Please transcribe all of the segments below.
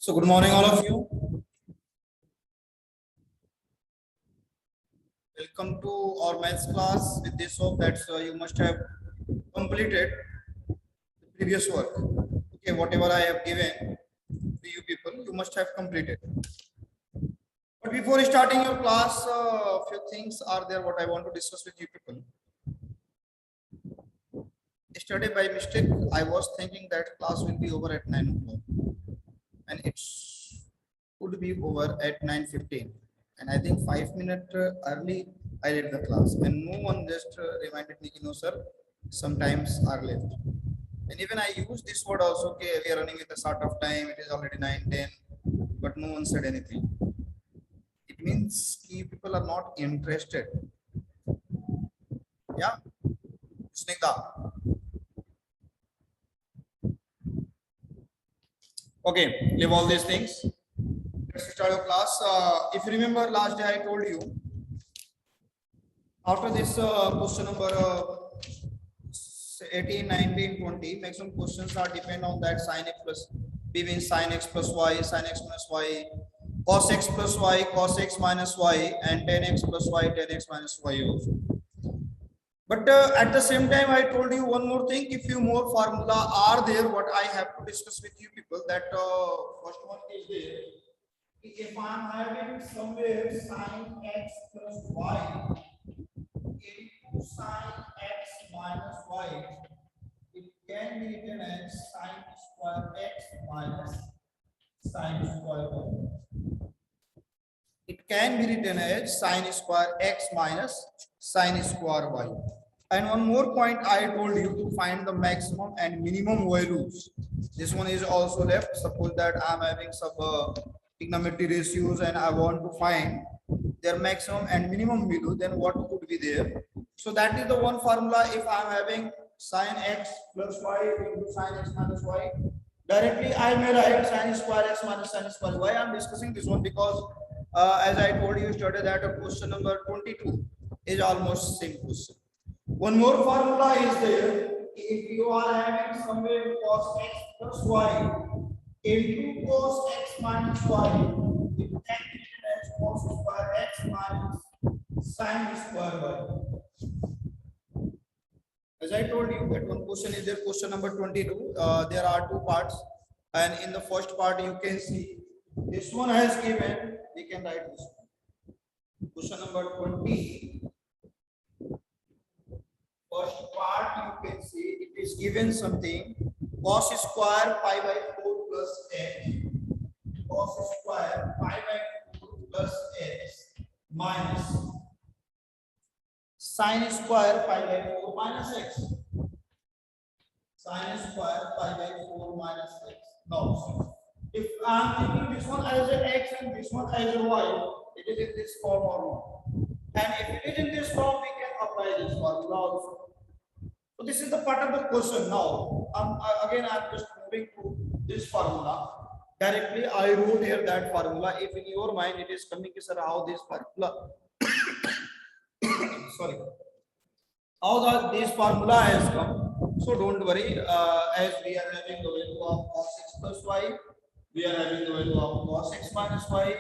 So good morning, all of you. Welcome to our maths class. With this hope that you must have completed the previous work. Okay, whatever I have given to you people, you must have completed. But before starting your class, a few things are there what I want to discuss with you people. Yesterday, by mistake, I was thinking that class will be over at 9 o'clock, and it would be over at 9:15. And I think 5 minutes early I read the class, and no one just reminded me, sir, sometimes are left. And even I use this word also, okay, we are running with a sort of time, it is already 9:10, but no one said anything. It means people are not interested. Yeah, Snigdha. Okay, leave all these things. Let's start your class. If you remember last day I told you, after this question number 18, 19, 20, maximum questions are depend on that sin x plus b means sin x plus y, sin x minus y, cos x plus y, cos x minus y, and tan x plus y, tan x minus y also. But at the same time, I told you one more thing. If you more formula are there, what I have to discuss with you people, that first one is there. If I am having somewhere sin x plus y into sin x minus y, it can be written as sin square x minus sin square y. It can be written as sin square x minus sin square y. And one more point I told you to find the maximum and minimum values. This one is also left. Suppose that I am having some trigonometry ratios and I want to find their maximum and minimum value, then what could be there? So that is the one formula. If I am having sin x plus y into sin x minus y, directly I may write sin square x minus sin square y. I am discussing this one because as I told you yesterday that question number 22 is almost same question. One more formula is there. If you are having somewhere cos x plus y into cos x minus y, it can be written as cos square x minus sin square y. As I told you that one question is there, question number 22. There are two parts, and in the first part you can see this one has given. We can write this one. Question number 20. First part you can see it is given something cos square pi by 4 plus x, cos square pi by 4 plus x minus sin square pi by 4 minus x, sin square pi by 4 minus x. Now if I am taking this one as a x and this one as a y, it is in this form or not? And if it is in this form, we can apply this formula also. So this is the part of the question. Now, again, I am just moving to this formula. Directly, I wrote here that formula. If in your mind it is coming, sir, how this formula, sorry, how this formula has come. So don't worry. As we are having the value of cos x plus y, we are having the value of cos x minus y.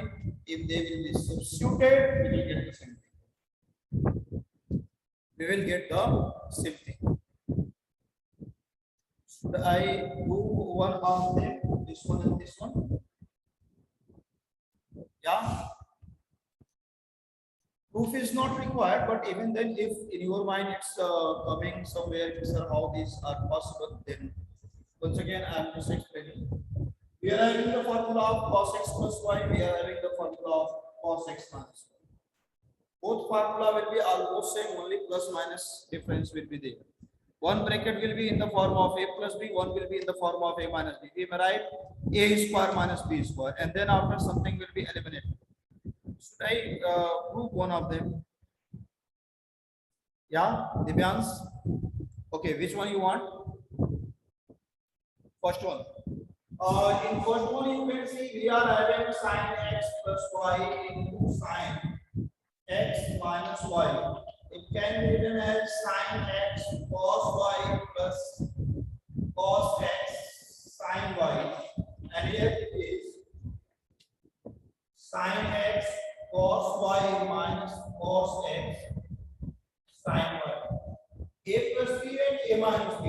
If they will be substituted, we will get the same thing. We will get the same thing. Should I do one of them, this one and this one? Yeah. Proof is not required, but even then, if in your mind it's coming somewhere, sir, how these are possible, then once again I am just explaining. We are having the formula of cos x plus y, we are having the formula of cos x minus y. Both formula will be almost same, only plus minus difference will be there. One bracket will be in the form of a plus b, one will be in the form of a minus b. We may write a square minus b square, and then after something will be eliminated. Should I prove one of them? Yeah, Divyans? Okay, which one you want? First one. In first one you can see we are having sin x plus y into sin x minus y. It can be written as sin x cos y plus cos x sin y, and here it is sin x cos y minus cos x sin y. A plus b and a minus b,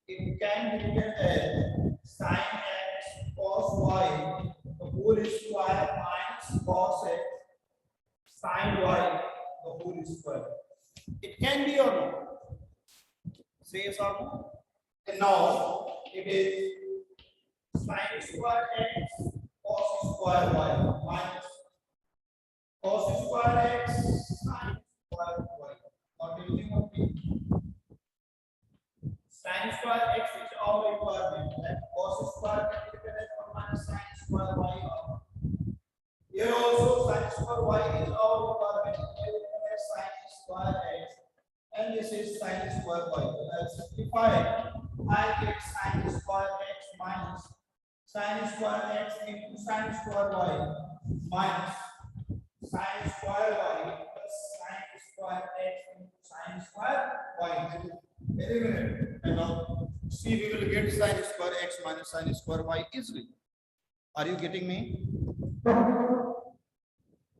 it can be written as sin x cos y the whole square minus cos x sin y the whole square. It can be or not? Say yes or no. And now it is sin square x cos square y minus cos square x sin square y. Not using only sin square x is our requirement, and cos square can be written as 1 minus sin square y. Here also sin square y is our requirement, sin square x, and this is sin square y. I'll simplify it. I get sin square x minus sin square x into sin square y minus sin square y plus sin square x into sin square y. Eliminate. And now see, we will get sin square x minus sin square y easily. Are you getting me?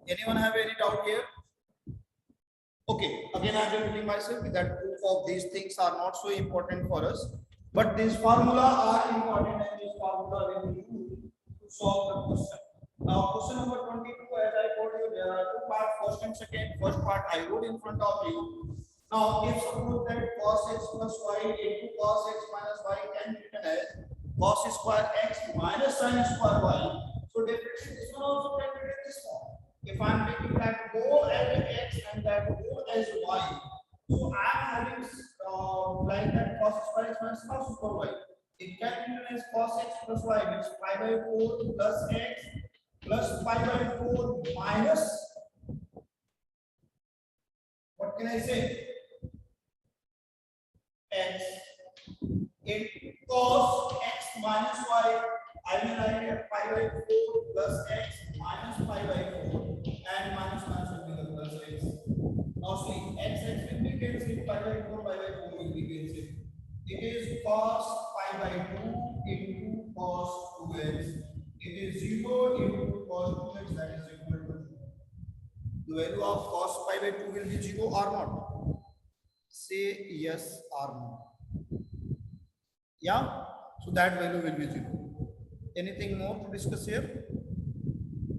Anyone have any doubt here? Okay, again I am repeating myself that proof of these things are not so important for us, but these formula are important, and this formula will be used to solve the question. Now question number 22, as I told you, there are two parts, first and second. First part I wrote in front of you. Now if suppose that cos x plus y into cos x minus y can be written as cos square x minus sin square y, so definitely this one also can be written this form. If I am taking that whole as x and that whole as y, so I am having like that cos square x minus cos square y. It can be written as cos x plus y, which is pi by 4 plus x plus pi by 4 minus, what can I say, x into cos x minus y. I will write here pi by 4 plus x minus pi by 4, and minus minus will be the plus x. Now see, x will be cancelled, pi by 4 will be cancelled. It is cos pi by 2 into cos 2x. It is 0 into cos 2x, that is equal to 2. The value of cos pi by 2 will be 0 or not? Say yes or no. Yeah, so that value will be 0. Anything more to discuss here?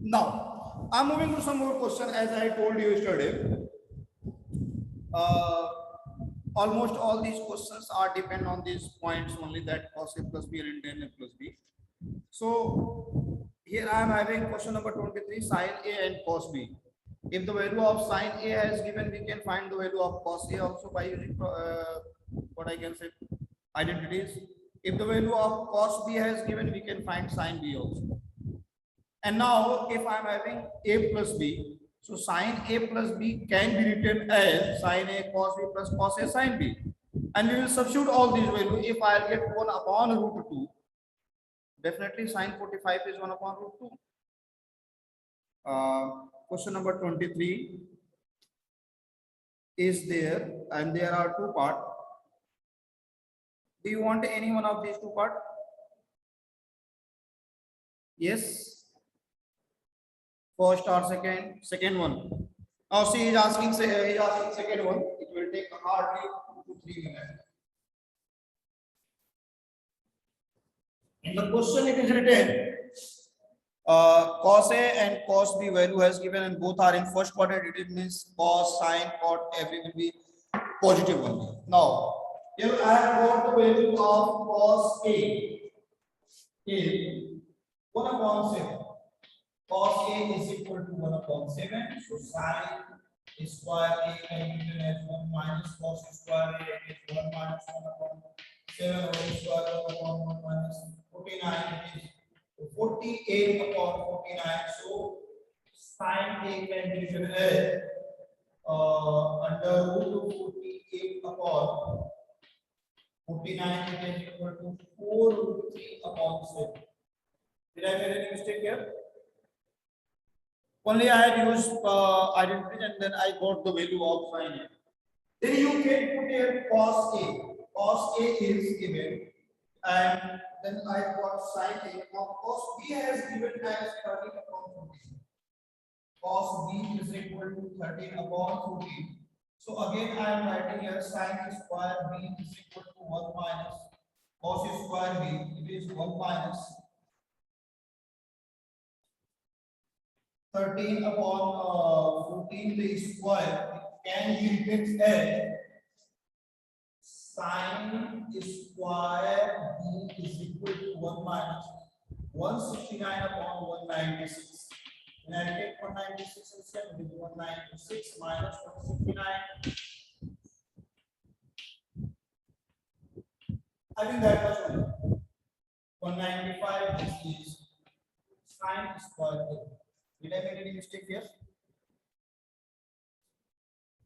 Now I'm moving to some more question. As I told you yesterday, almost all these questions are depend on these points only, that cos a plus b and tan a plus b. So here I am having question number 23, sin a and cos b. If the value of sin a has given, we can find the value of cos a also by using what I can say, identities. If the value of cos b has given, we can find sin b also. And now if I am having a plus b, so sin a plus b can be written as sin a cos b plus cos a sin b, and we will substitute all these values. If I get 1 upon root 2, definitely sin 45 is 1 upon root 2. Question number 23 is there, and there are two parts. Do you want any one of these two parts? Yes. First or second? Second one. Now see, he's asking second one. It will take hardly 2 to 3 minutes. In the question it is written cos a and cos b value has given, and both are in first quadrant. It means cos, sin, cot, every will be positive only. Now here I have got the value of cos a is 1 upon 7. Cos a is equal to 1 upon 7. So sin square a can be written as 1 minus cos square a, it is 1 minus 1 upon 7 whole square upon 1 minus 49, it is 48 upon 49. So sin a can be written as under root of 48 upon 49, it is equal to 4 root 3 upon 7. Did I make any mistake here? Only I had used identity and then I got the value of sin A. Then you can put here cos A. Cos A is given, and then I got sin A. Now cos B has given as 13 upon 14. Cos B is equal to 13 upon 14. So again I am writing here sin square B is equal to 1 minus cos square B. It is 1 minus 13 upon 14 the square can be written as sin square b is equal to 1 minus 169 upon 196. When I take 196 instead, it is 196 minus 169. I think that was only 195. This is sin square a. Did I make any mistake here?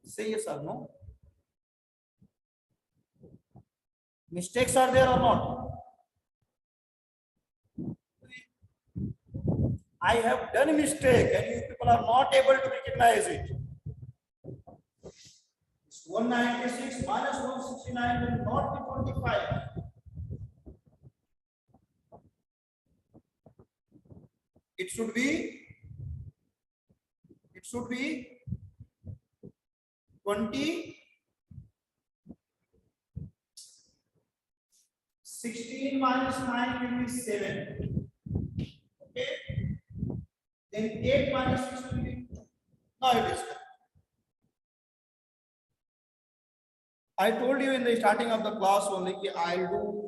Say yes or no. Mistakes are there or not? I have done a mistake and you people are not able to recognize it. 196 minus 169 will not be 25. It should be 20. 16 minus 9 will be 7. Okay. Then 8 minus 6 will be. No, it is. I told you in the starting of the class only that I'll do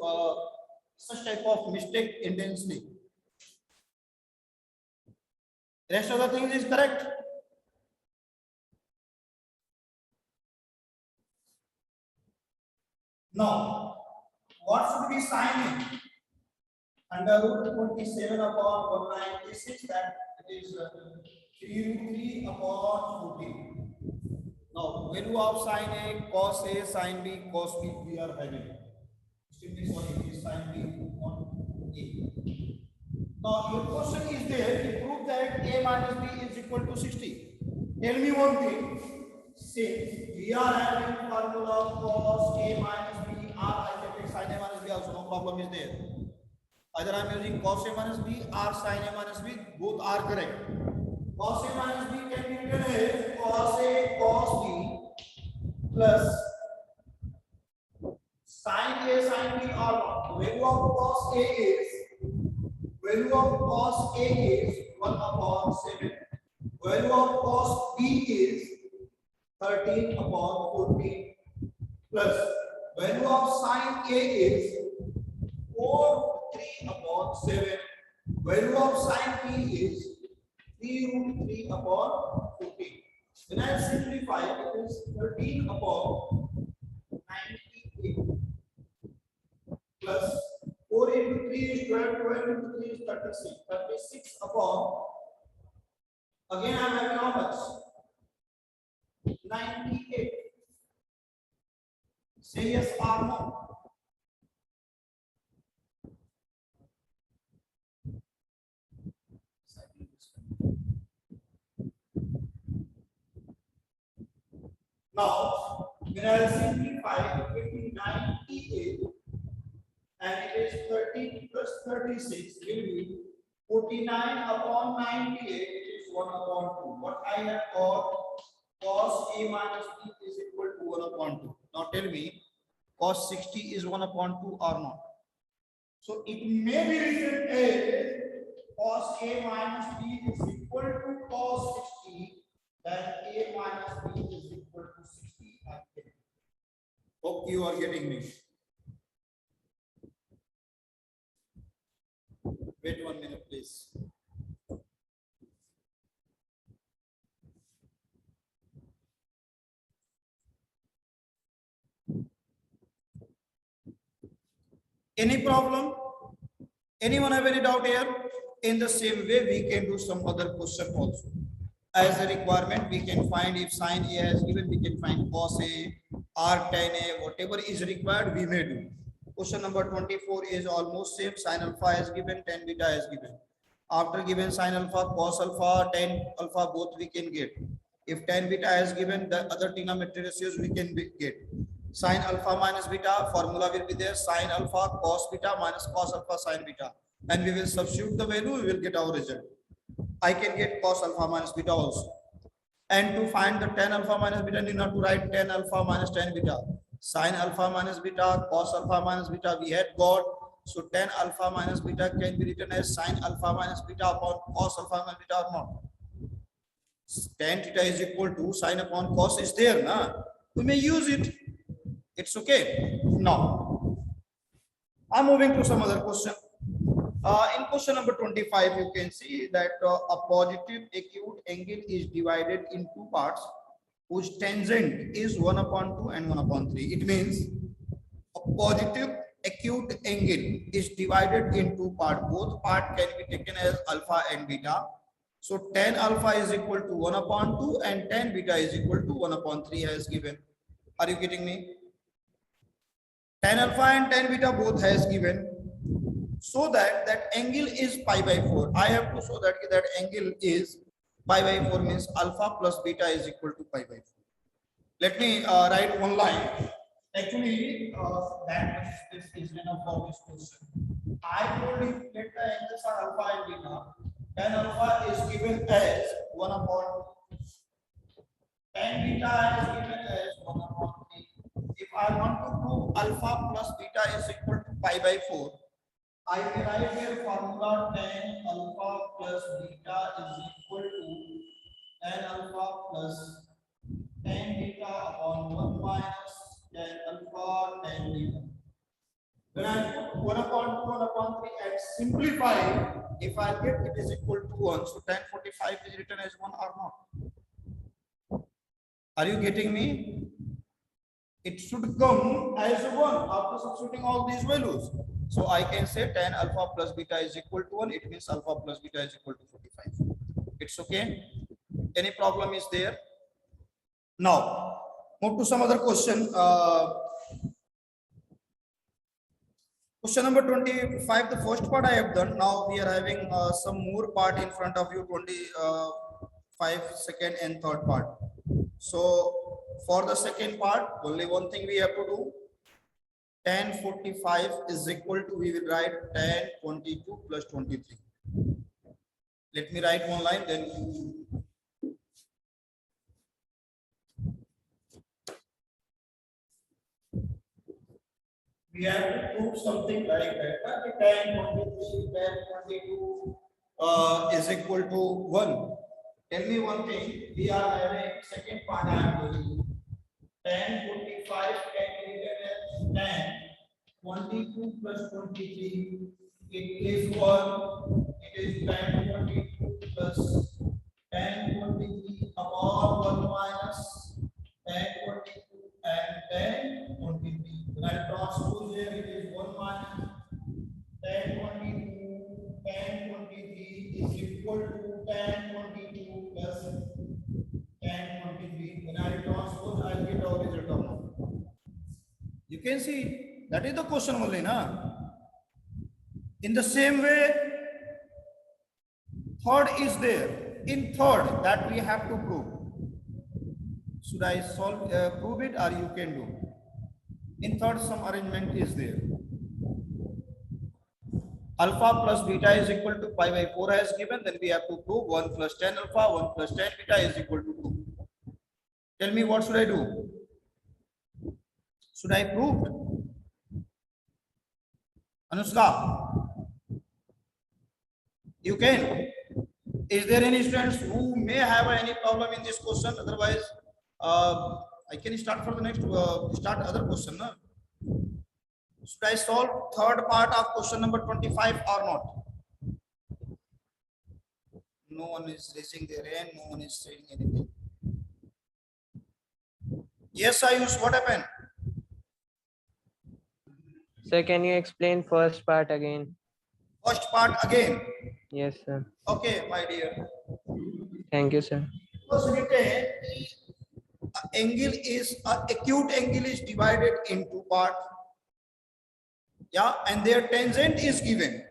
such type of mistake intensely. Rest of the things is correct. Now, what should be sin A? Under root 27 upon 196, that it is 3 root 3 upon 14. Now, value of sin A, cos A, sin B, cos B, we are having. Simply sorry, it is sin B on A. Now, your question is there to prove that A minus B is equal to 60. Tell me one thing. Since we are having formula cos A minus B, I can take sin A minus B also, no problem is there. Either I am using cos A minus B or sin A minus B, both are correct. Cos A minus B can be written as cos A cos B plus sin A sin B or not. Value of cos A is 1 upon 7. Value of cos B is 13 upon 14 plus value of sin A is 4 3 upon 7. Value of sin B is 3 root 3 upon 14. When I simplify, it is 13 upon 98 plus 4 into 3 is 12, 12 into 3 is 36. 36 upon, again I am having how much? 98. Say yes or no. Now, when I simplify, it will be 98 and it is 13 plus 36 will be 49 upon 98, it is 1 upon 2. What I have got, cos A minus B is equal to 1 upon 2. Now tell me, cos 60 is 1 upon 2 or not? So it may be written as cos A minus B is equal to cos 60, then A minus B is equal to 60. Hope you are getting me. Wait 1 minute, please. Any problem? Anyone have any doubt here? In the same way, we can do some other question also. As a requirement, we can find if sin A has given, we can find cos A, arctan A, whatever is required, we may do. Question number 24 is almost same. Sin alpha has given, tan beta has given. After given sin alpha, cos alpha, tan alpha, both we can get. If tan beta has given, the other trigonometric ratios we can get. Sin alpha minus beta, formula will be there. Sin alpha cos beta minus cos alpha sin beta. And we will substitute the value, we will get our result. I can get cos alpha minus beta also. And to find the tan alpha minus beta, need not to write tan alpha minus tan beta. Sin alpha minus beta, cos alpha minus beta, we had got. So tan alpha minus beta can be written as sin alpha minus beta upon cos alpha minus beta or not. Tan theta is equal to sin upon cos is there, na? We may use it. It's okay. Now, I'm moving to some other question. In question number 25, you can see that a positive acute angle is divided in two parts whose tangent is 1 upon 2 and 1 upon 3. It means a positive acute angle is divided in two parts. Both parts can be taken as alpha and beta. So tan alpha is equal to 1 upon 2 and tan beta is equal to 1 upon 3 as given. Are you getting me? Tan alpha and tan beta both has given. So that angle is pi by 4. I have to show that angle is pi by 4 means alpha plus beta is equal to pi by 4. Let me write one line. Actually, that is enough for this question. I told you let the angles are alpha and beta. Tan alpha is given as 1 upon 2. Tan beta is given as 1 upon 3. If I want to prove alpha plus beta is equal to pi by 4, I can write here formula tan alpha plus beta is equal to tan alpha plus tan beta upon 1 minus tan alpha tan beta. When I put 1 upon 2, 1 upon 3 and simplify, if I get it is equal to 1, so tan 45 is written as 1 or not? Are you getting me? It should come as 1 after substituting all these values. So I can say tan alpha plus beta is equal to 1. It means alpha plus beta is equal to 45. It's okay. Any problem is there? Now, move to some other question. Question number 25, the first part I have done. Now we are having some more part in front of you, 25 second and third part. So for the second part, only one thing we have to do. Tan 45 is equal to, we will write tan 22 plus 23. Let me write one line, then we have to prove something like that. Tan 23, tan 22 is equal to 1. Tell me one thing, we are having second part I am doing. Tan 45 can be written as tan 22 plus 23. It is 1. It is tan 22 plus tan 23 upon 1 minus tan 22 and tan 23. When I transpose here, it is 1 minus tan 22, tan 23 is equal to tan 22 plus tan 23. When I transpose, I get our result of now. You can see that is the question only, na? In the same way, third is there. In third, that we have to prove. Should I solve, prove it, or you can do? In third, some arrangement is there. Alpha plus beta is equal to pi by 4 as given, then we have to prove 1 plus tan alpha, 1 plus tan beta is equal to 2. Tell me what should I do? Should I prove? Anushka, you can. Is there any students who may have any problem in this question? Otherwise, I can start for the next, start other question. No? Should I solve third part of question number 25 or not? No one is raising their hand, no one is saying anything. Yes, Ayush, what happened? Sir, can you explain first part again? First part again. Yes, sir. Okay, my dear. Thank you, sir. Was written angle is acute angle is divided into part. Yeah, and their tangent is given.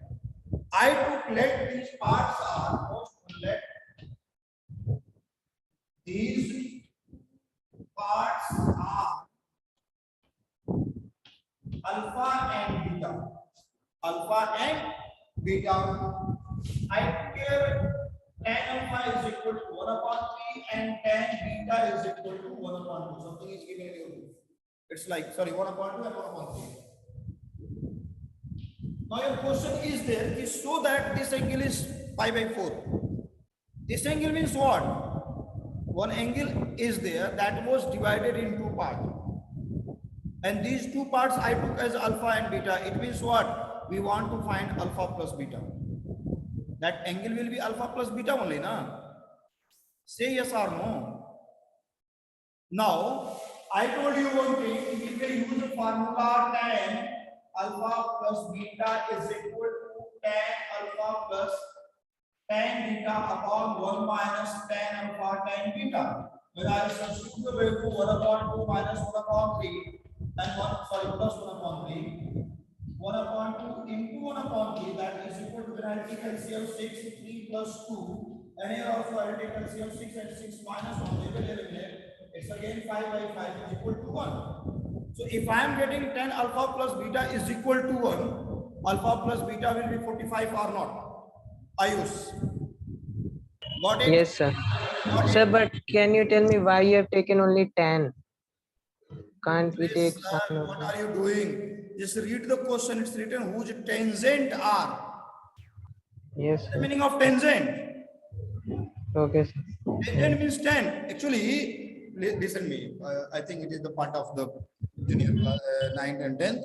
I took let these parts are let these parts are alpha and beta. Alpha and beta. I care tan alpha is equal to 1 upon 3 and tan beta is equal to 1 upon 2. Something is given here. It's like, sorry, 1 upon 2 and 1 upon 3. Now your question is there is so that this angle is pi by 4. This angle means what? One angle is there that was divided in two parts. And these two parts I took as alpha and beta. It means what? We want to find alpha plus beta. That angle will be alpha plus beta only, na? Say yes or no. Now, I told you one thing. If we use the formula tan alpha plus beta is equal to tan alpha plus tan beta upon 1 minus tan alpha tan beta. When I substitute the value 1 upon 2 minus 1 upon 3 and 1, sorry, plus 1 upon 3, 1 upon 2 into 1 upon 3, that is equal to, when I take LCM 6, 3 plus 2, and here also I will take LCM 6 and 6 minus 1, they will eliminate. It's again 5 by 5 is equal to 1. So if I am getting tan alpha plus beta is equal to 1, alpha plus beta will be 45 or not? Ayush. Got it? Yes, sir. Sir, but can you tell me why you have taken only 10? Can't we take Yes, some sir, of what them? are you doing? Just read the question. It's written whose tangent are. Yes, The sir. meaning of tangent. Okay, sir. Tangent means tan. Actually, listen me. I think it is the part of the junior 9th and 10th.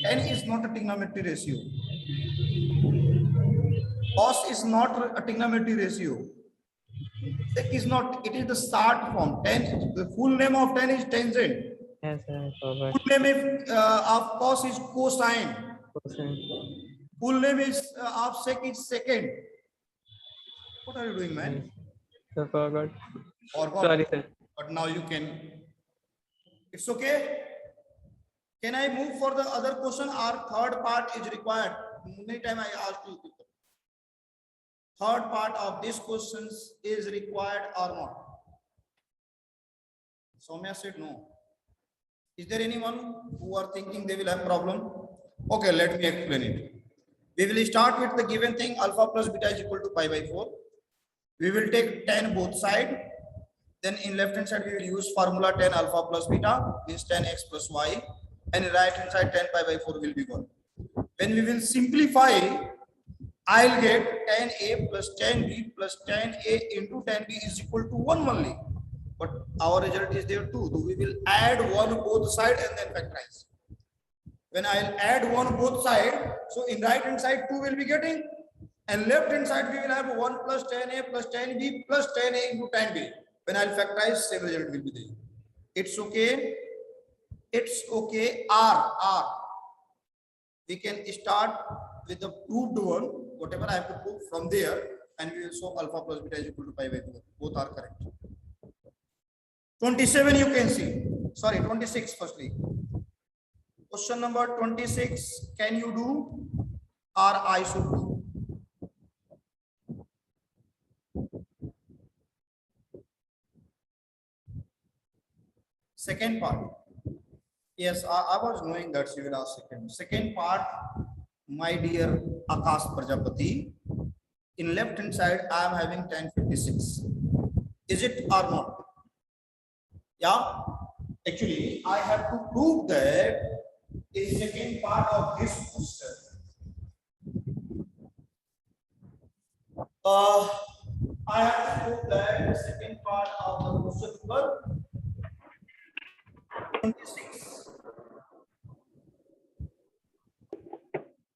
Tan is not a trigonometry ratio. Cos is not a trigonometry ratio. Sec is not. It is the start form. Tan. The full name of tan is tangent. Yes, sir. I forgot. Full name of cos is cosine. Cosine. Full name is of sec is second. What are you doing, man? Yes, I forgot. Forgot. Sorry, sir. But now you can. It's okay. Can I move for the other question? Our third part is required. Many time I asked you. Third part of these questions is required or not? Soumya said no. Is there anyone who are thinking they will have problem? Okay, let me explain it. We will start with the given thing alpha plus beta is equal to pi by 4. We will take tan both side. Then in left hand side we will use formula tan alpha plus beta means tan x plus y, and in right hand side tan pi by 4 will be 1. When we will simplify, I'll get tan a plus tan b plus tan a into tan b is equal to 1 only. But our result is there too. So we will add 1 both side and then factorize. When I'll add 1 both side, so in right hand side 2 will be getting, and left hand side we will have 1 plus tan a plus tan b plus tan a into tan b. When I'll factorize, same result will be there. It's okay. It's okay. R. We can start with the proved one, whatever I have to prove from there, and we will solve alpha plus beta is equal to pi by 4. Both are correct. 27 you can see. Sorry, 26 firstly. Question number 26. Can you do or I should do? Second part. Yes, I was knowing that you will ask second. Second part, my dear Akash Prajapati. In left hand side, I am having 1056. Is it or not? Yeah. Actually, I have to prove that in second part of this question. I have to prove that the second part of the question number 26.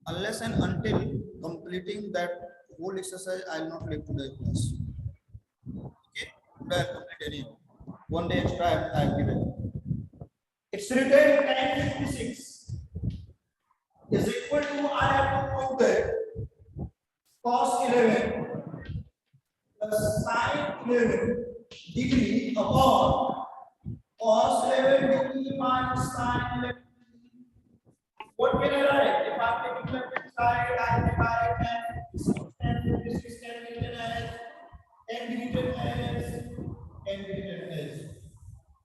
Unless and until completing that whole exercise, I will not leave today's class. Okay, today I complete any 1 day extra I have given. It's written 1056. cos 11 plus sin 11 degree upon cos 11 degree minus sin 11. What can I write? If I'm taking left hand side, I can write 10 this is 10 written as 10 written as 10 written as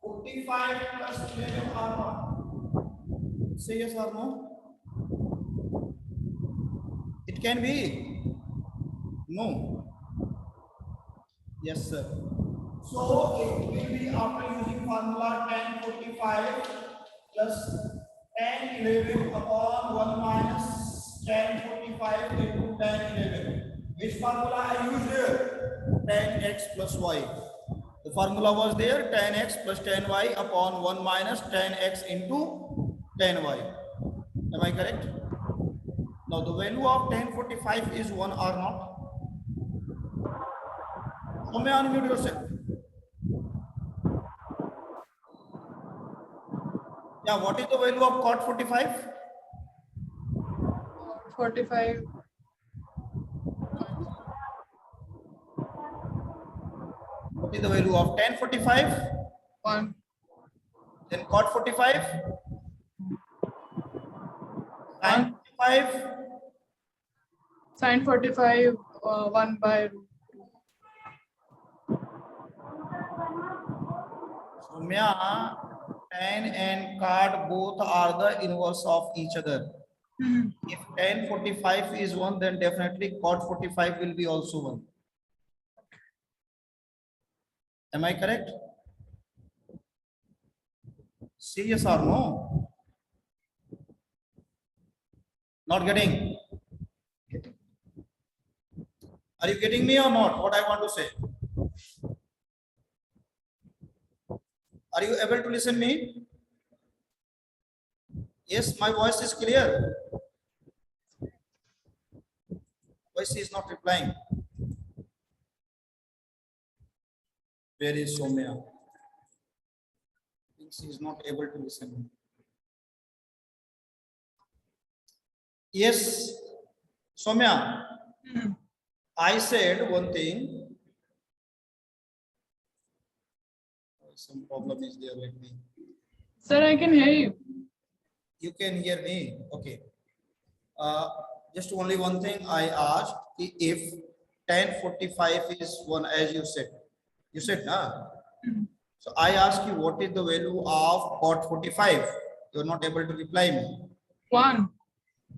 45 plus 11 or not. Say yes or no? It can be. No. Yes, sir. So it will be after using formula tan 45 plus tan 11 upon 1 minus tan 45 into tan 11. Which formula I used here? Tan x plus y. The formula was there, tan x plus tan y upon 1 minus tan x into tan y. Am I correct? Now the value of tan 45 is 1 or not? So may unmute yourself. Yeah, what is the value of cot 45? 45. What is the value of tan 45? 1. Then cot 45? Sin 45? Sin 45, 1 by root 2. So Mya, tan and cot both are the inverse of each other. If tan 45 is 1, then definitely cot 45 will be also 1. Am I correct? Say yes or no? Not getting? Are you getting me or not? What I want to say? Are you able to listen me? Yes, my voice is clear. Voice is not replying. Where is Somya? She is not able to listen. Yes, Somya. I said one thing. Some problem is there. Let me. Sir, I can hear you. You can hear me. Okay. Just only one thing I asked. If tan 45 is 1, as you said. You said, nah? So I ask you, what is the value of cot 45? You are not able to reply me. 1.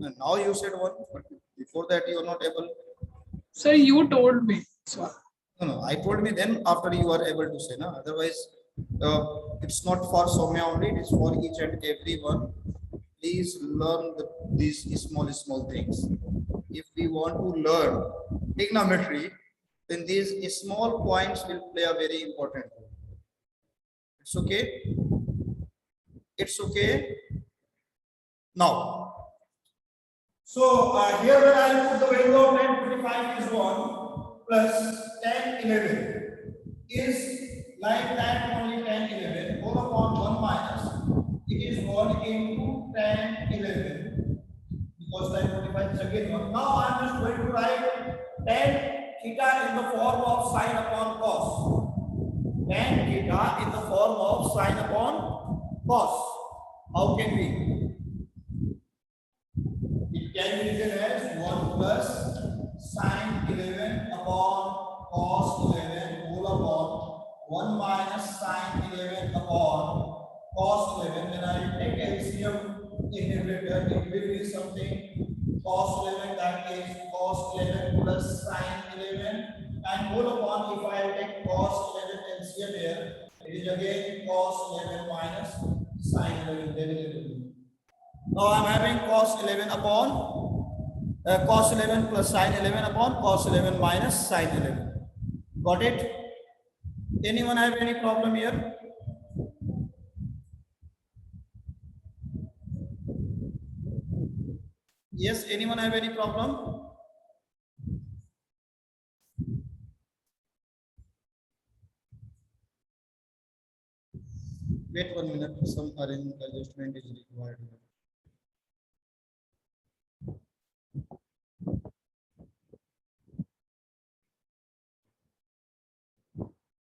And now you said 1, but before that you are not able. Sir, you told me. So, No, I told me then after you are able to say, no. Otherwise, it's not for Soumya only, it is for each and everyone. Please learn these small things. If we want to learn trigonometry, then these small points will play a very important role. It's okay. It's okay. Now, so here when I put the value of tan 45 is 1 plus tan 11 is like that only tan 11 all upon 1 minus it is 1 into tan 11 because tan 45 is again 1. Now I am just going to write tan theta in the form of sine upon cos. Tan theta in the form of sine upon cos. How can we? It can be written as 1 plus sine 11 upon cos 11 whole upon 1 minus sine 11 upon cos 11. When I take LCM in numerator, it will be something cos 11, that is cos 11 plus sine 11, and whole upon, if I take cos 11 LCM here, it is again cos 11 minus sine 11. Now I am having cos 11 upon cos 11 plus sine 11 upon cos 11 minus sine 11. Got it? Anyone have any problem here? Yes, anyone have any problem? Wait 1 minute, some adjustment is required.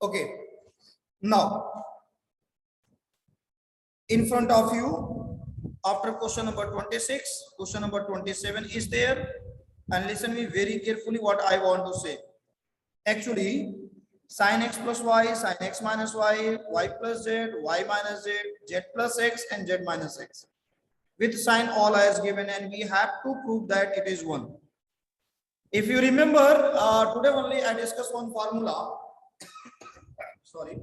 Okay. Now, in front of you, after question number 26, question number 27 is there. And listen me very carefully what I want to say. Actually, sin x plus y, sin x minus y, y plus z, y minus z, z plus x, and z minus x. With sign all as given, and we have to prove that it is 1. If you remember, today only I discussed one formula. Sorry.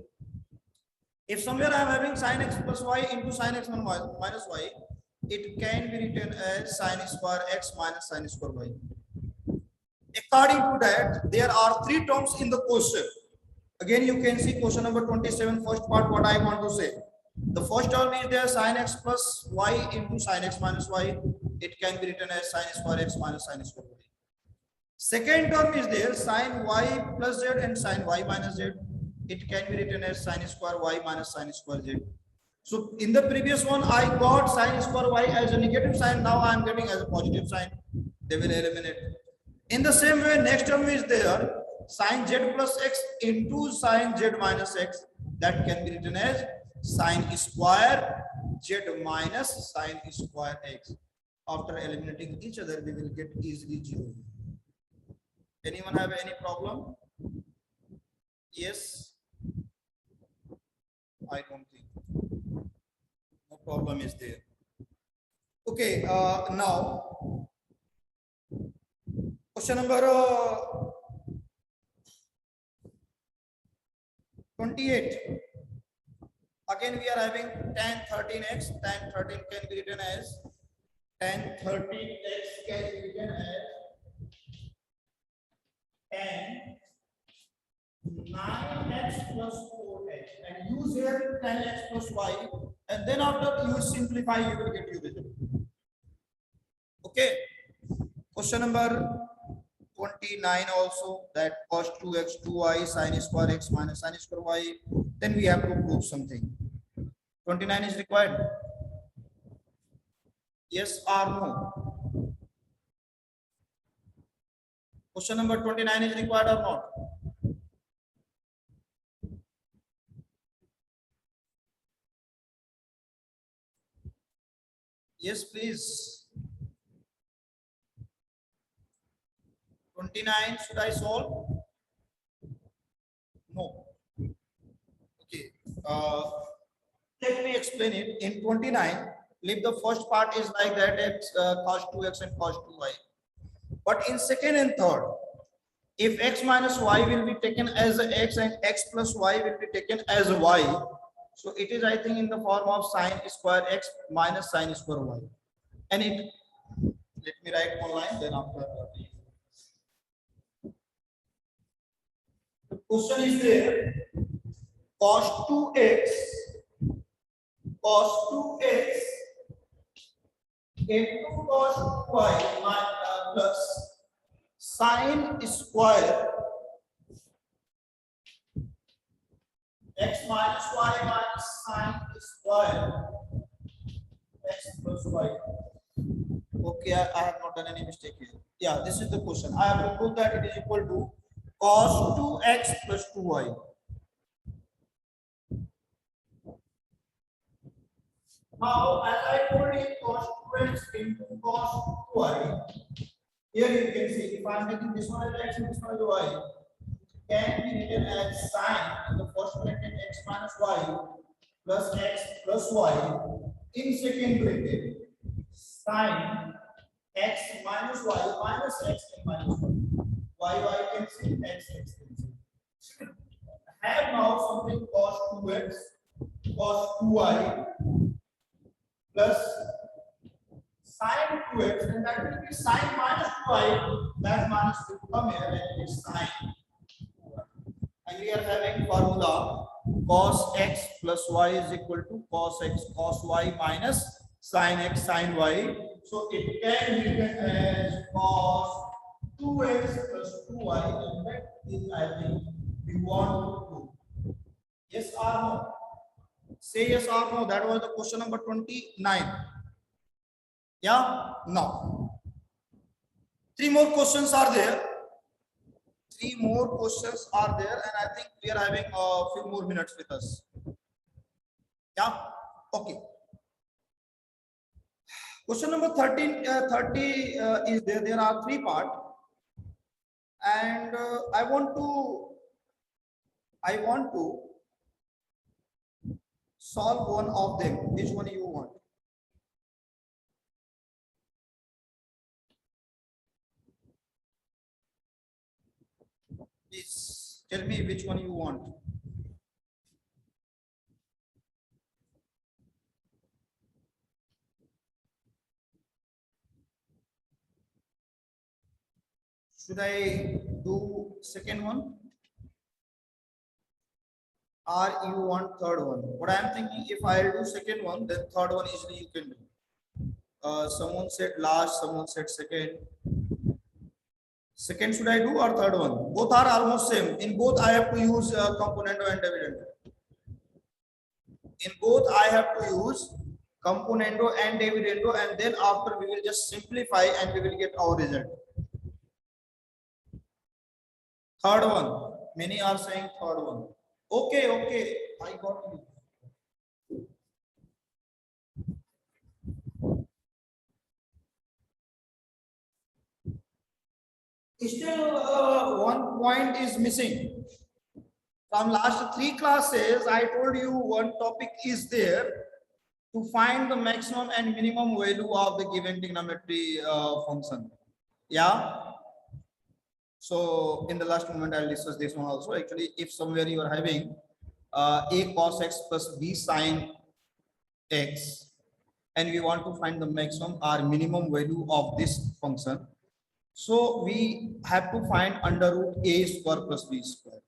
If somewhere I am having sin x plus y into sin x minus y, it can be written as sin square x minus sin square y. According to that, there are 3 terms in the question. Again, you can see question number 27, first part, what I want to say. The first term is there sin x plus y into sin x minus y. It can be written as sin square x minus sin square y. Second term is there sin y plus z and sin y minus z. It can be written as sin square y minus sin square z. So in the previous one, I got sin square y as a negative sign. Now I am getting as a positive sign. They will eliminate. In the same way, next term is there sin z plus x into sin z minus x. That can be written as sin square z minus sin square x. After eliminating each other, we will get easily 0. Anyone have any problem? Yes. I don't think. No problem is there. Okay, now question number 28. Again, we are having tan 13x. Tan 13 can be written as tan 13x can be written as tan 9x plus 4x, and use here 10x plus y, and then after you simplify, you will get your result. Okay. Question number 29 also, that cos 2x 2y sin square x minus sin square y. Then we have to prove something. 29 is required. Yes or no? Question number 29 is required or not? Yes, please. 29, should I solve? No. Okay. Let me explain it. In 29, leave the first part is like that, it's cos 2x and cos 2y. But in second and third, if x minus y will be taken as a x and x plus y will be taken as a y, so it is, I think, in the form of sin square x minus sin square y. And it, let me write one line, then after. The question is there, cos 2x into cos y plus sin square x minus y minus sin square x plus y. Okay, I have not done any mistake here. Yeah, this is the question. I have to prove that it is equal to cos 2x plus 2y. Now, as I told you, cos 2x into cos 2y. Here you can see, if I am taking this one as x and this one as y, can be written as sin in the first bracket x minus y plus x plus y. In second bracket, sin x minus y minus x and minus y. Y can see, x can see. Have now something cos 2x, cos 2y plus sin 2x, and that will be sin minus 2y. That minus will come here and it is sin. And we are having formula cos x plus y is equal to cos x cos y minus sin x sin y. So it can be written as cos 2x plus 2y, and that is, I think, we want to prove. Yes or no? Say yes or no. That was the question number 29. Yeah? Now, 3 more questions are there. 3 more questions are there, and I think we are having a few more minutes with us. Yeah. Okay. Question number 30 is there. There are 3 parts, and I want to solve one of them. Which one you want? Please tell me which one you want. Should I do second one? Or you want third one? What I am thinking, if I do second one, then third one easily you can do. Someone said last, someone said second. Second should I do or third one? Both are almost same. In both I have to use componendo and dividendo. In both I have to use componendo and dividendo, and then after we will just simplify and we will get our result. Third one. Many are saying third one. Okay, okay. I got you. Still, one point is missing. From last 3 classes, I told you one topic is there to find the maximum and minimum value of the given trigonometry function. Yeah. So in the last moment, I'll discuss this one also. Actually, if somewhere you are having a cos x plus b sin x, and we want to find the maximum or minimum value of this function, so we have to find under root a square plus b square.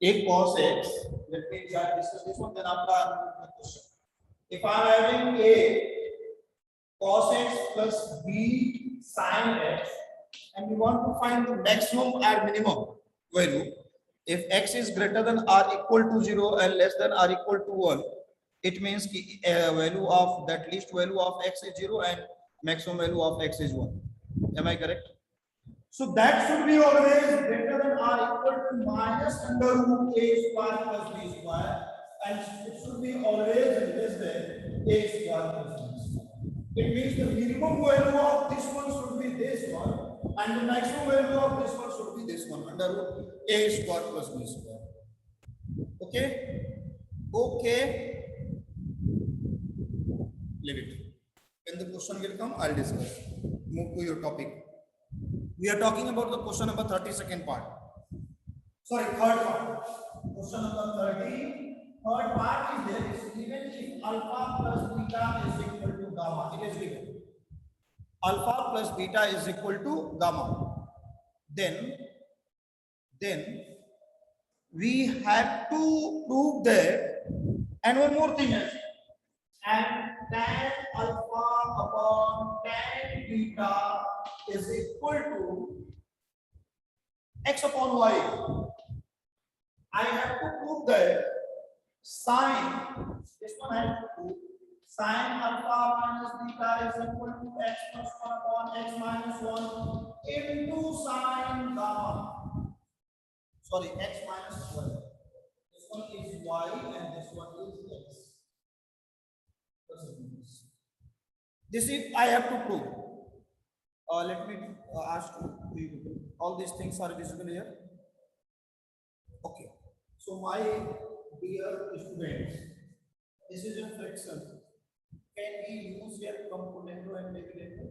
A cos x, let me discuss this one, then after the question. If I am having a cos x plus b sin x, and we want to find the maximum or minimum value, if x is greater than or equal to 0 and less than or equal to 1, it means the value of that least value of x is 0 and maximum value of x is 1. Am I correct? So that should be always greater than or equal to minus under root a square plus b square, and it should be always less than a square plus b square. It means the minimum value of this one should be this one, and the maximum value of this one should be this one, under root a square plus b square. Okay? Okay. Leave it. When the question will come, I'll discuss. Move to your topic. We are talking about the question number 32nd part. Sorry, third part. Question number 30. Third part is there. Is given if alpha plus beta is equal to gamma. It is given. Alpha plus beta is equal to gamma. Then we have to prove that, and one more thing is, and tan alpha upon tan beta is equal to x upon y. I have to prove that sine, this one I have to prove, sine alpha minus beta is equal to x plus 1 upon x minus 1 into sine gamma. Sorry, x minus 1. This one is y and this one is x. This is I have to prove. Let me ask you, all these things are visible here. Okay. So my dear students, this is a fraction. Can we use here componendo and dividendo?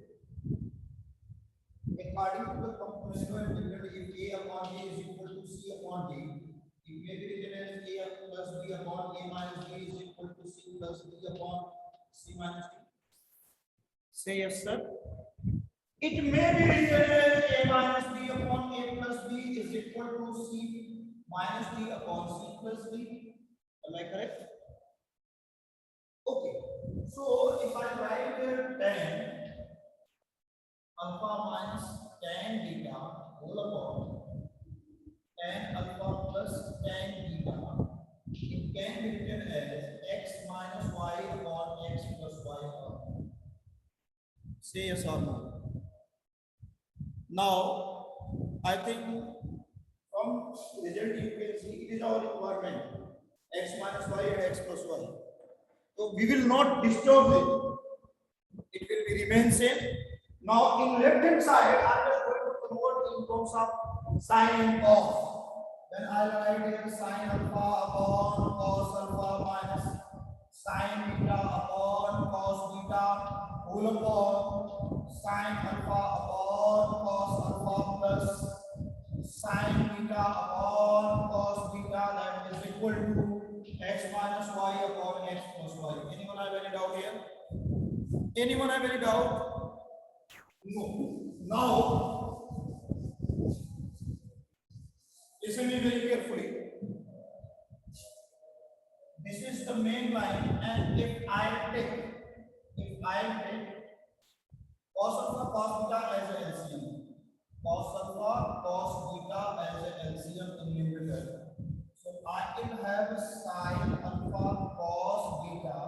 According to the componendo and dividendo, if a upon b is equal to c upon d, it may be written as a plus b upon a minus b is equal to c plus d upon c minus d. Say yes, sir. It may be written as a minus b upon a plus b is equal to c minus d upon c plus d. Am I correct? Okay. So if I write here tan alpha minus tan beta whole upon tan alpha plus tan beta, it can be written as x minus y upon x plus y upon. Say yes or no. Now I think from result you can see it is our requirement x minus y and x plus y. So we will not disturb it. It will be remain same. Now in left hand side, I am going to convert in terms of sine and cos. Then I will write here sine alpha upon cos alpha minus sine beta upon cos beta whole upon sine alpha upon cos alpha plus sine beta upon cos beta, that is equal to x minus y upon x plus y. Anyone have any doubt here? Anyone have any doubt? No. Now, listen me very carefully. This is the main line, and if I take cos alpha cos beta as a LCM, cos alpha cos beta as a LCM in numerator, so I will have sin alpha cos beta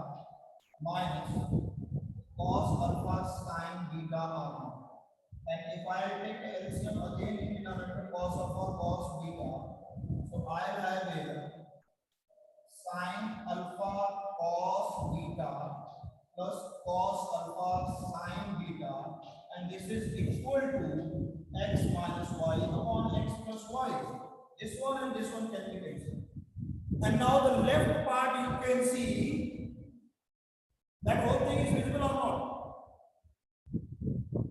minus cos alpha sin beta r. And if I take LCM again in denominator cos alpha cos beta, so I will have here sin alpha cos beta plus cos alpha sin beta, and this is equal to x minus y upon x plus y. This one and this one can be cancelled. And now the left part you can see that whole thing is visible or not?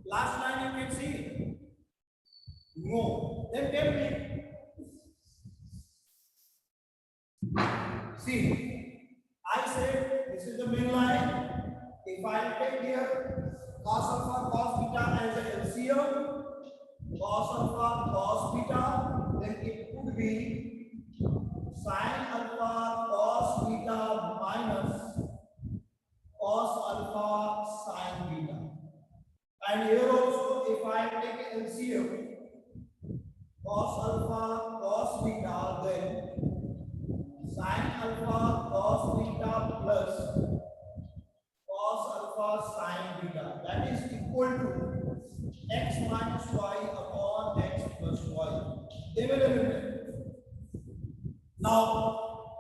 Last line you can see? No. Then tell me. See, I said this is the main line. If I take here cos alpha cos beta as a LCM, cos alpha cos beta, then it could be sin alpha cos beta minus cos alpha sin beta. And here also, if I take LCM cos alpha cos beta, then sin alpha cos beta plus cos alpha sin beta, that is equal to x minus y upon x plus y. They will eliminate. Now,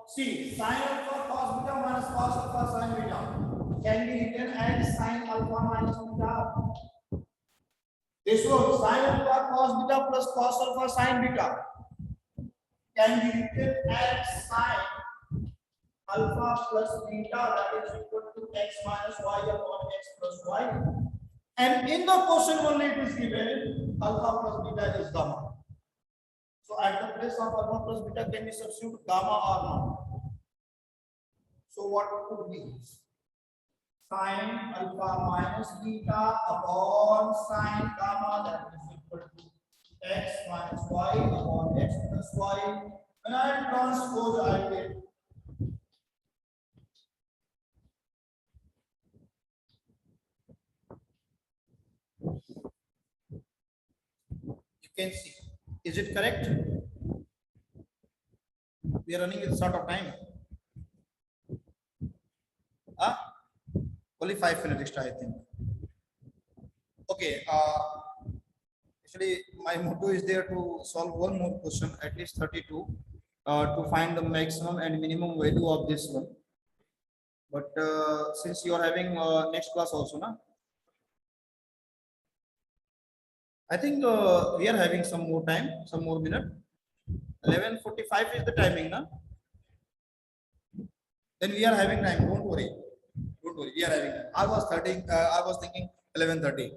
see, sin alpha cos beta minus cos alpha sin beta can be written as sin alpha minus beta. This one, sin alpha cos beta plus cos alpha sin beta can be written as sin alpha plus beta, that is equal to x minus y upon x plus y. And in the question only it is given alpha plus beta is gamma. So at the place of alpha plus beta, can we substitute gamma or not? So what could be? Sin alpha minus beta upon sin gamma, that is equal to x minus y upon x plus y. When I transpose, I get you can see. Is it correct? We are running with sort of time. Only 5 minutes extra, I think. Okay. Actually, my motto is there to solve one more question, at least 32, to find the maximum and minimum value of this one. But since you are having next class also, na? I think we are having some more time, some more minute. 11:45 is the timing, na? Then we are having time. Don't worry. Don't worry. We are having time. I was thinking 11:30.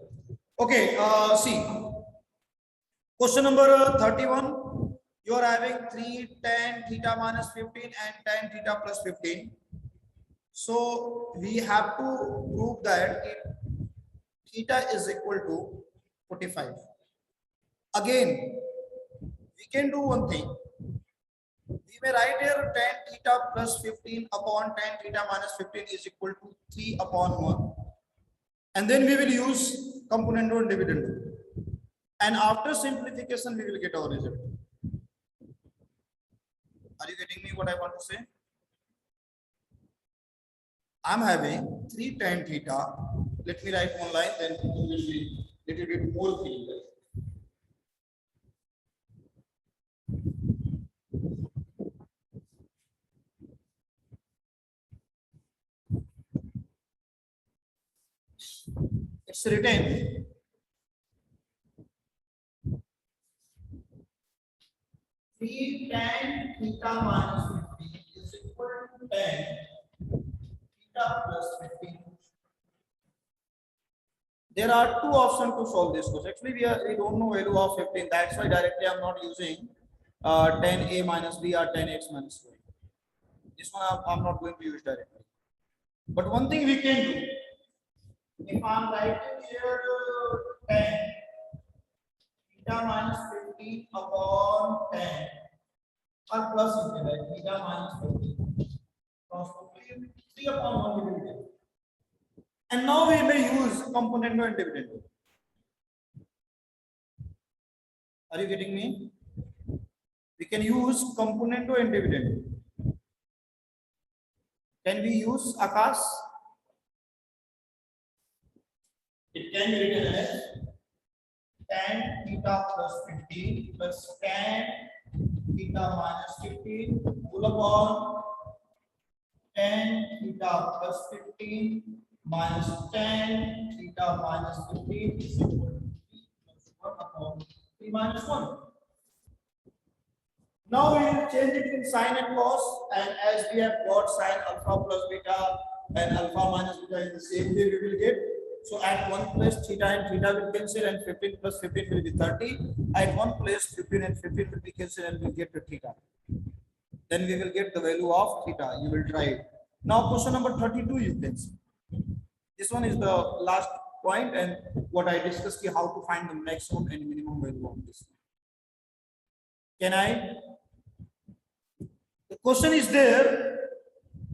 Okay. See. Question number 31. You are having 3 tan theta minus 15 and tan theta plus 15. So we have to prove that theta is equal to 45. Again, we can do one thing. We may write here tan theta plus 15 upon tan theta minus 15 is equal to 3 upon 1. And then we will use component and dividend rule. And after simplification, we will get our result. Are you getting me what I want to say? I'm having 3 tan theta. Let me write one line, then it will be little bit more clear. It's written 3 tan theta minus 15 is equal to tan theta plus 15. There are two options to solve this question. Actually, we don't know value of 15. That's why directly I'm not using tan a minus b or tan x minus y. This one I'm not going to use directly. But one thing we can do, if I'm writing here tan theta minus 15 upon 10 or plus theta minus 15 cross 3 upon 1 we will get. And now we may use componendo and dividend. Are you getting me? We can use componendo and dividend. Can we use Akash? It can be written as tan theta plus 15 plus tan theta minus 15 full upon tan theta plus 15 minus tan theta minus 15 is equal to 3 plus 1 upon 3 minus 1. Now we will change it in sine and cos, and as we have got sine alpha plus beta and alpha minus beta in the same way we will get. So at one place theta and theta will cancel and 15 plus 15 will be 30. At one place 15 and 15 will be cancelled and we will get the theta. Then we will get the value of theta. You will try it. Now question number 32 you can see. This one is the last point and what I discussed here, how to find the maximum and minimum value of this. Can I? The question is there.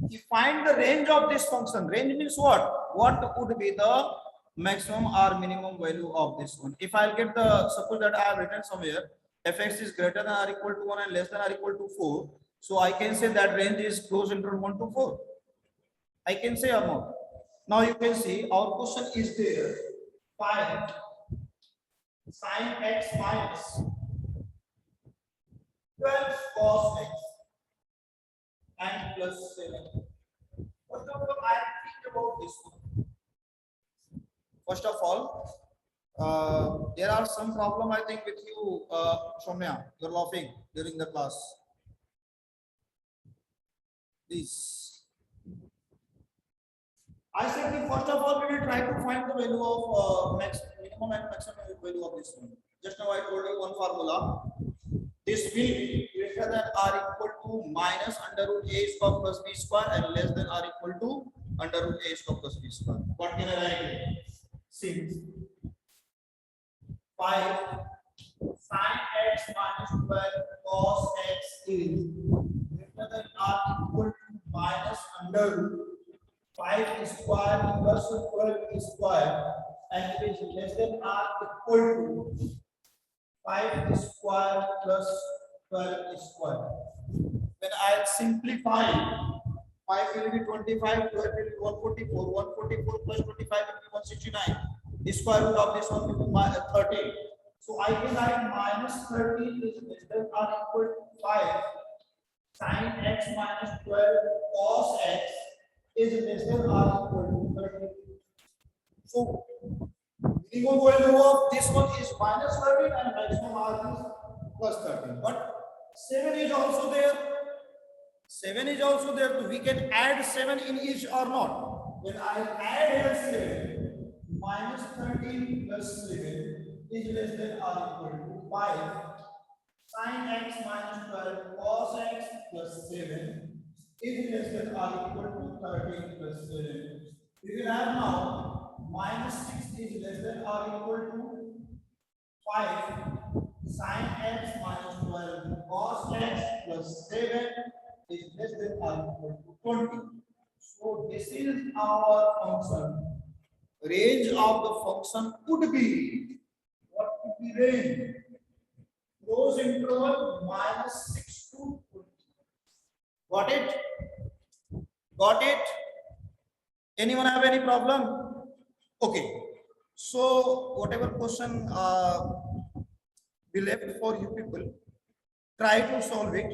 You find the range of this function. Range means what? What would be the maximum or minimum value of this one? If I'll get the, suppose that I have written somewhere, fx is greater than or equal to 1 and less than or equal to 4. So I can say that range is close interval 1 to 4. I can say or not. Now you can see our question is there. Find sine x minus 12 cos x and plus 7. First of all, I think about this one. First of all, there are some problem I think with you, Soumya. You're laughing during the class. Please. I said that first of all, we will try to find the value of minimum and maximum value of this one. Just now I told you one formula. This will be greater than or equal to minus under root a square plus b square and less than or equal to under root a square plus b square. What can I write? Since 5 sine x minus 12 cos x is greater than or equal to minus under root 5 square plus 12 square and it is less than or equal to 5 square plus 12 square. When I simplify, 5 will be 25, 12 will be 144, 144 plus 25 will be 169. The square root of this one will be 30. So I can write minus 30 is less than or equal to 5 sine x minus 12 cos x is less than or equal to 30. So minimum value of this one is minus 13 and maximum value is plus 13. But 7 is also there. 7 is also there. So we can add 7 in each or not. When I add here 7, minus 13 plus 7 is less than or equal to 5 sine x minus 12 cos x plus 7 is less than or equal to 13 plus 7. We will have now minus 6 is less than or equal to 5 sine x minus 12 cos x plus 7 is less than or equal to 20. So this is our function. Range of the function could be, what could be range? Close interval minus 6 to 20. Got it? Got it? Anyone have any problem? Okay. So whatever question we left for you people, try to solve it.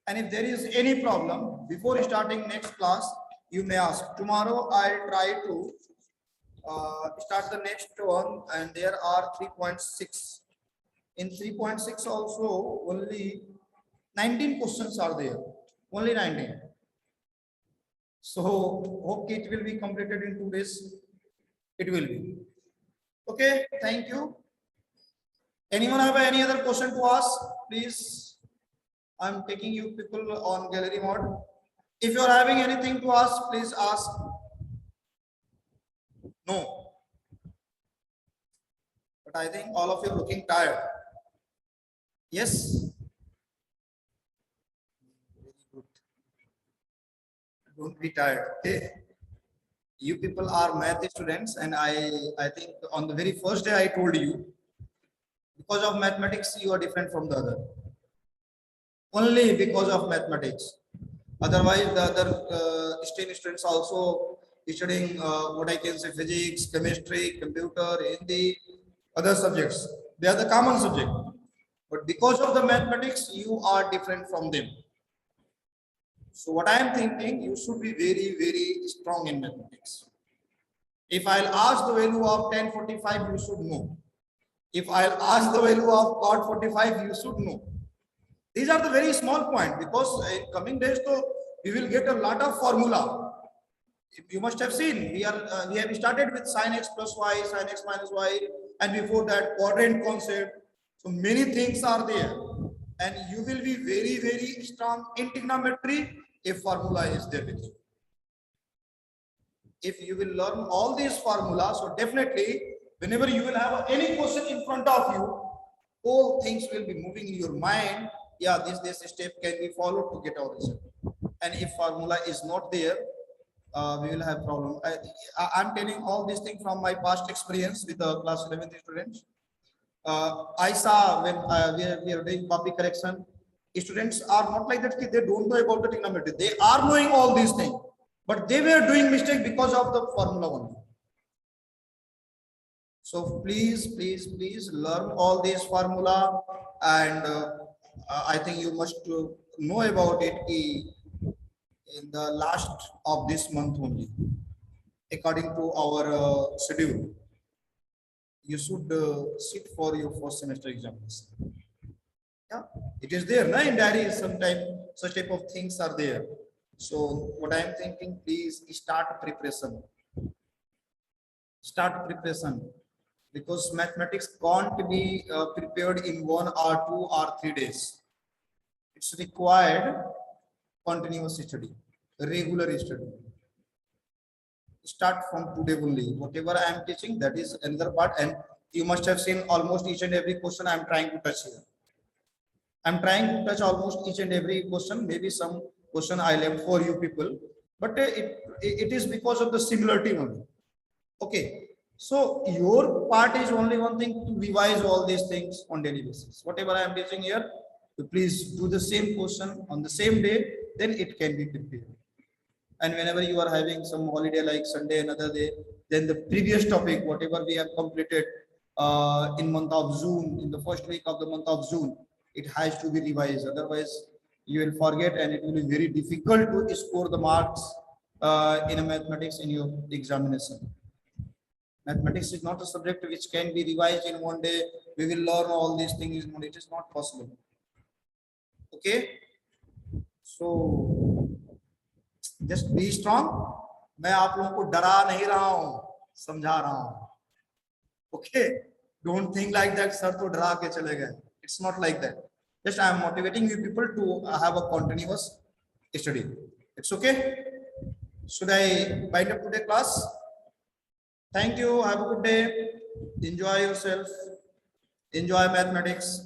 And if there is any problem before starting next class, you may ask. Tomorrow I'll try to start the next one, and there are 3.6. In 3.6 also only 19 questions are there, only 19. So hope it will be completed in 2 days. It will be. Okay, thank you. Anyone have any other question to ask? Please, I'm taking you people on gallery mode. If you are having anything to ask, please ask. No. But I think all of you are looking tired. Yes. Very good. Don't be tired. Okay. You people are math students, and I think on the very first day I told you, because of mathematics you are different from the other. Only because of mathematics. Otherwise, the other STEM students also studying what I can say, physics, chemistry, computer, Hindi, other subjects. They are the common subject. But because of the mathematics, you are different from them. So what I am thinking, you should be very, very strong in mathematics. If I'll ask the value of 1045, you should know. If I'll ask the value of cot 45, you should know. These are the very small point, because in coming days, so we will get a lot of formula. You must have seen, we have started with sin x plus y, sin x minus y, and before that quadrant concept. So many things are there, and you will be very, very strong in trigonometry if formula is there with you. If you will learn all these formulas, so definitely whenever you will have any question in front of you, all things will be moving in your mind. Yeah, this step can be followed to get our result. And if formula is not there, we will have problem. I'm telling all these things from my past experience with the class 11th students. I saw when we are doing public correction, students are not like that. They don't know about the trigonometry. They are knowing all these things, but they were doing mistake because of the formula only. So please, please, please learn all these formula, and I think you must know about it in the last of this month only, according to our schedule. You should sit for your first semester examination. Yeah, it is there, na, in diary. Sometimes such type of things are there. So what I am thinking, please start preparation. Start preparation, because mathematics can't be prepared in 1 or 2 or 3 days. It's required continuous study, regular study. Start from today only. Whatever I am teaching, that is another part, and you must have seen almost each and every question I am trying to touch here. I'm trying to touch almost each and every question. Maybe some question I left for you people, but it is because of the similarity only. Okay, so your part is only one thing, to revise all these things on daily basis. Whatever I am teaching here, you please do the same question on the same day, then it can be prepared. And whenever you are having some holiday like Sunday, another day, then the previous topic, whatever we have completed in month of June, in the first week of the month of June, it has to be revised. Otherwise, you will forget, and it will be very difficult to score the marks in a mathematics in your examination. Mathematics is not a subject which can be revised in 1 day. We will learn all these things in 1 day. It is not possible. Okay, so just be strong. मैं आप लोगों को डरा नहीं रहा हूं, समझा रहा हूं. Okay, don't think like that, sir तो डरा के चले गए. It's not like that. Just I am motivating you people to have a continuous study. It's okay. Should I wind up today class? Thank you. Have a good day. Enjoy yourself. Enjoy mathematics.